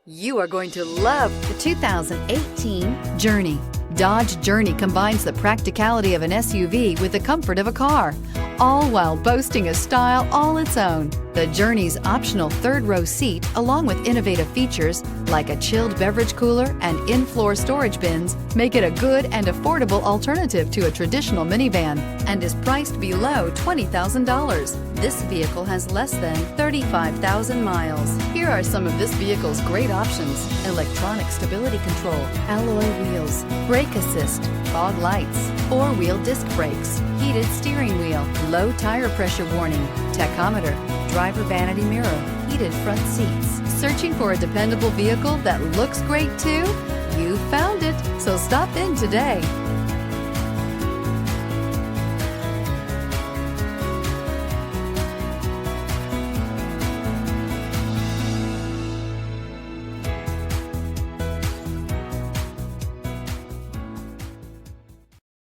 You are going to love the 2018 Journey. Dodge Journey combines the practicality of an SUV with the comfort of a car, all while boasting a style all its own. The Journey's optional third-row seat, along with innovative features like a chilled beverage cooler and in-floor storage bins, make it a good and affordable alternative to a traditional minivan and is priced below $20,000. This vehicle has less than 35,000 miles. Here are some of this vehicle's great options: electronic stability control, alloy wheels, brake assist, fog lights, four-wheel disc brakes, heated steering wheel, low tire pressure warning, tachometer, driver vanity mirror, heated front seats. Searching for a dependable vehicle that looks great too? You found it, so stop in today.